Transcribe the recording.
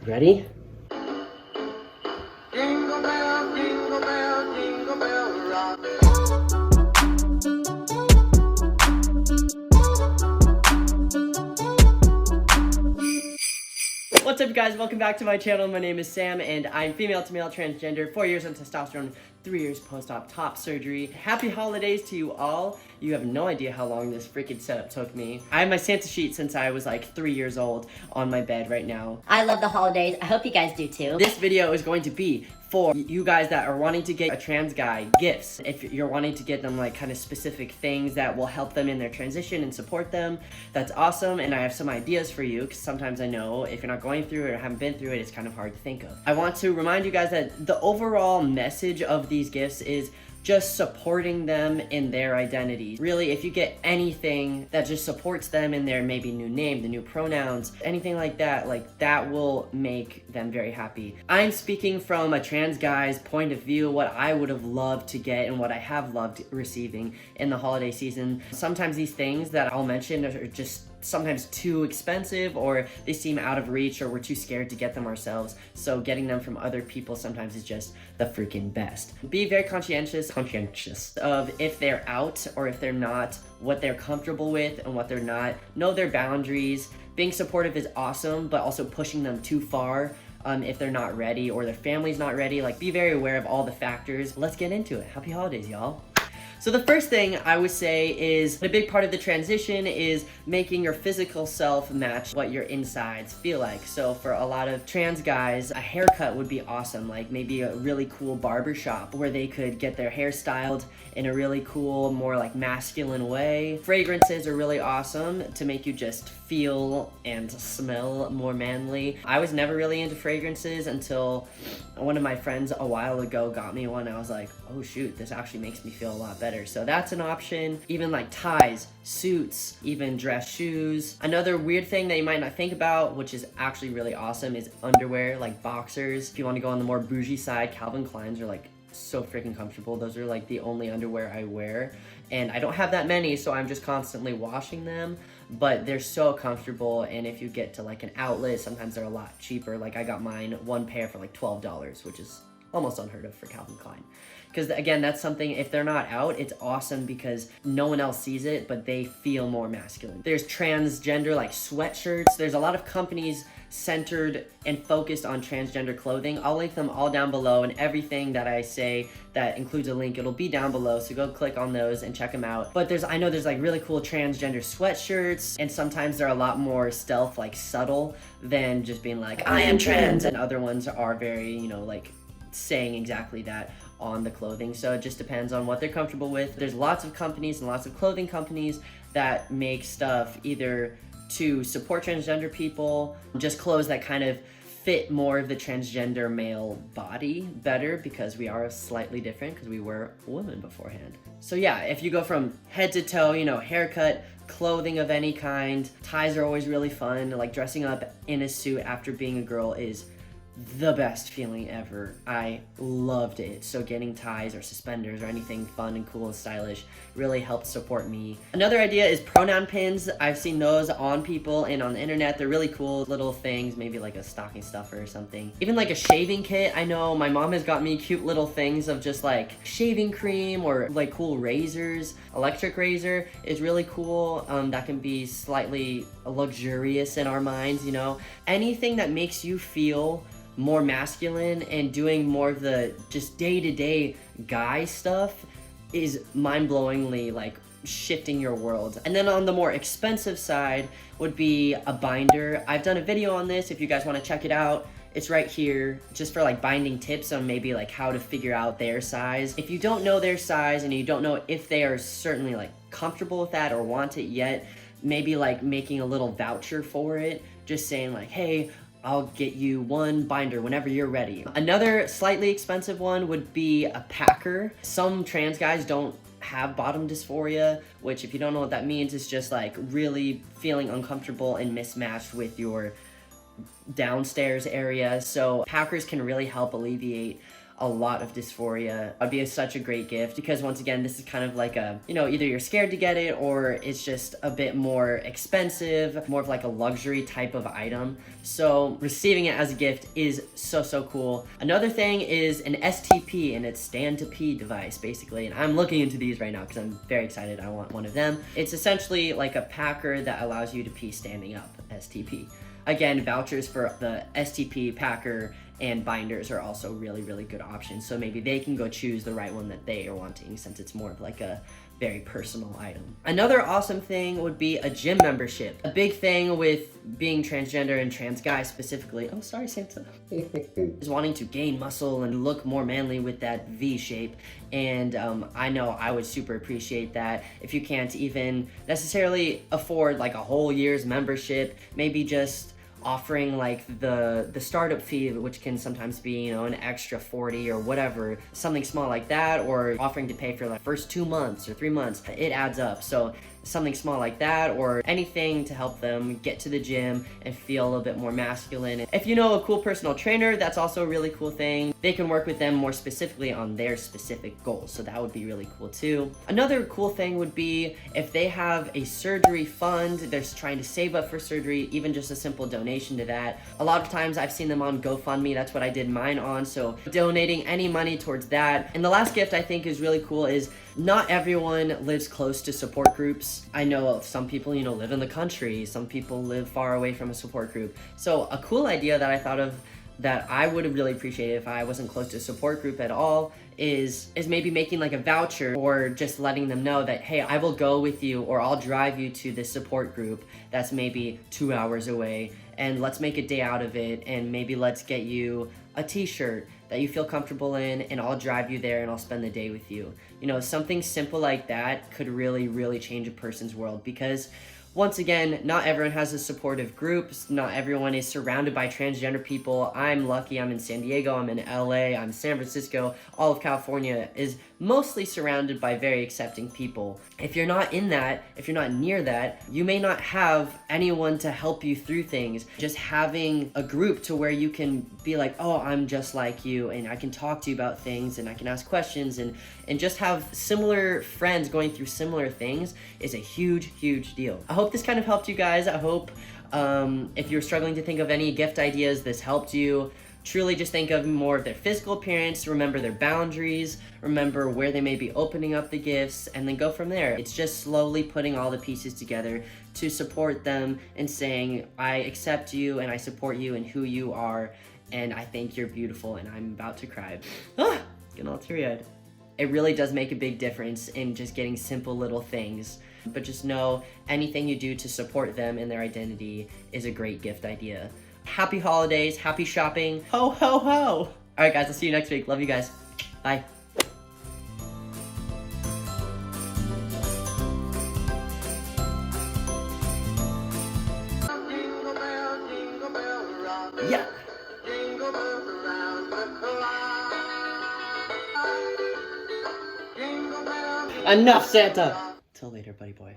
Ready? Jingle bell, jingle bell, jingle bell rock. What's up, guys? Welcome back to my channel. My name is Sam and I'm female to male transgender, 4 years on testosterone, 3 years post-op top surgery. Happy holidays to you all. You have no idea how long this freaking setup took me. I have my Santa sheet since I was like 3 years old on my bed right now. I love the holidays. I hope you guys do too. This video is going to be for you guys that are wanting to get a trans guy gifts. If you're wanting to get them like kind of specific things that will help them in their transition and support them, that's awesome. And I have some ideas for you because sometimes I know if you're not going through it or haven't been through it, it's kind of hard to think of. I want to remind you guys that the overall message of these gifts is just supporting them in their identities. Really, if you get anything that just supports them in their maybe new name, the new pronouns, anything like that will make them very happy. I'm speaking from a trans guy's point of view, what I would have loved to get and what I have loved receiving in the holiday season. Sometimes these things that I'll mention are just sometimes too expensive, or they seem out of reach, or we're too scared to get them ourselves. So getting them from other people sometimes is just the freaking best. Be very conscientious of if they're out or if they're not, what they're comfortable with and what they're not. Know their boundaries. Being supportive is awesome, but also pushing them too far if they're not ready or their family's not ready. Like, be very aware of all the factors. Let's get into it. Happy holidays, y'all. So the first thing I would say is a big part of the transition is making your physical self match what your insides feel like. So for a lot of trans guys, a haircut would be awesome. Like maybe a really cool barber shop where they could get their hair styled in a really cool, more like masculine way. Fragrances are really awesome to make you just feel and smell more manly. I was never really into fragrances until one of my friends a while ago got me one. I was like, oh shoot, this actually makes me feel a lot better. So that's an option. Even like ties, suits, even dress shoes. Another weird thing that you might not think about, which is actually really awesome, is underwear, like boxers. If you want to go on the more bougie side, Calvin Klein's are like so freaking comfortable. Those are like the only underwear I wear, and I don't have that many, so I'm just constantly washing them, but they're so comfortable. And if you get to like an outlet, sometimes they're a lot cheaper. Like I got mine one pair for like $12, which is almost unheard of for Calvin Klein. Because again, that's something, if they're not out, it's awesome because no one else sees it, but they feel more masculine. There's transgender like sweatshirts. There's a lot of companies centered and focused on transgender clothing. I'll link them all down below, and everything that I say that includes a link, it'll be down below, so go click on those and check them out. But I know there's like really cool transgender sweatshirts, and sometimes they're a lot more stealth, like subtle, than just being like, I am trans, and other ones are very, you know, like saying exactly that on the clothing. So it just depends on what they're comfortable with. There's lots of companies and lots of clothing companies that make stuff either to support transgender people, just clothes that kind of fit more of the transgender male body better, because we are slightly different because we were women beforehand. So yeah, if you go from head to toe, you know, haircut, clothing of any kind, ties are always really fun. Like dressing up in a suit after being a girl is the best feeling ever. I loved it. So getting ties or suspenders or anything fun and cool and stylish really helped support me. Another idea is pronoun pins. I've seen those on people and on the internet. They're really cool little things, maybe like a stocking stuffer or something. Even like a shaving kit. I know my mom has got me cute little things of just like shaving cream or like cool razors. Electric razor is really cool. That can be slightly luxurious in our minds, you know. Anything that makes you feel more masculine and doing more of the just day-to-day guy stuff is mind-blowingly like shifting your world. And then on the more expensive side would be a binder. I've done a video on this if you guys want to check it out. It's right here, just for like binding tips on maybe like how to figure out their size. If you don't know their size and you don't know if they are certainly like comfortable with that or want it yet, maybe like making a little voucher for it, just saying like, hey, I'll get you one binder whenever you're ready. Another slightly expensive one would be a packer. Some trans guys don't have bottom dysphoria, which if you don't know what that means, is just like really feeling uncomfortable and mismatched with your downstairs area. So packers can really help alleviate a lot of dysphoria. It'd be such a great gift because once again, this is kind of like a, you know, either you're scared to get it or it's just a bit more expensive, more of like a luxury type of item. So receiving it as a gift is so cool. Another thing is an STP, and it's stand to pee device basically. And I'm looking into these right now because I'm very excited. I want one of them. It's essentially like a packer that allows you to pee standing up, STP. Again, vouchers for the STP packer and binders are also really good options. So maybe they can go choose the right one that they are wanting, since it's more of like a very personal item. Another awesome thing would be a gym membership. A big thing with being transgender and trans guys specifically, oh sorry Santa, is wanting to gain muscle and look more manly with that V shape. And I know I would super appreciate that. If you can't even necessarily afford like a whole year's membership, maybe just offering like the startup fee, which can sometimes be, you know, an extra 40 or whatever, something small like that, or offering to pay for the first 2 months or 3 months, it adds up. So something small like that, or anything to help them get to the gym and feel a little bit more masculine. If you know a cool personal trainer, that's also a really cool thing. They can work with them more specifically on their specific goals, so that would be really cool too. Another cool thing would be if they have a surgery fund, they're trying to save up for surgery, even just a simple donation to that. A lot of times I've seen them on GoFundMe, that's what I did mine on, so donating any money towards that. And the last gift I think is really cool is not everyone lives close to support groups. I know some people, you know, live in the country. Some people live far away from a support group. So a cool idea that I thought of that I would really appreciate if I wasn't close to a support group at all is maybe making like a voucher, or just letting them know that, hey, I will go with you, or I'll drive you to this support group that's maybe 2 hours away, and let's make a day out of it, and maybe let's get you a t-shirt that you feel comfortable in, and I'll drive you there and I'll spend the day with you. You know, something simple like that could really change a person's world, because once again, not everyone has a supportive group. Not everyone is surrounded by transgender people. I'm lucky. I'm in San Diego. I'm in LA. I'm in San Francisco. All of California is mostly surrounded by very accepting people. If you're not in that, if you're not near that, you may not have anyone to help you through things. Just having a group to where you can be like, oh, I'm just like you, and I can talk to you about things, and I can ask questions, and just have similar friends going through similar things is a huge deal. I hope this kind of helped you guys. I hope if you're struggling to think of any gift ideas, this helped you. Truly just think of more of their physical appearance, remember their boundaries, remember where they may be opening up the gifts, and then go from there. It's just slowly putting all the pieces together to support them and saying, I accept you and I support you and who you are, and I think you're beautiful, and I'm about to cry. Getting all teary-eyed. It really does make a big difference in just getting simple little things. But just know anything you do to support them in their identity is a great gift idea. Happy holidays, happy shopping, ho ho ho! All right guys, I'll see you next week. Love you guys. Bye. Jingle bell rock. Yeah. Jingle bells around the clock. Jingle bells. Enough, Santa. Till later, buddy boy.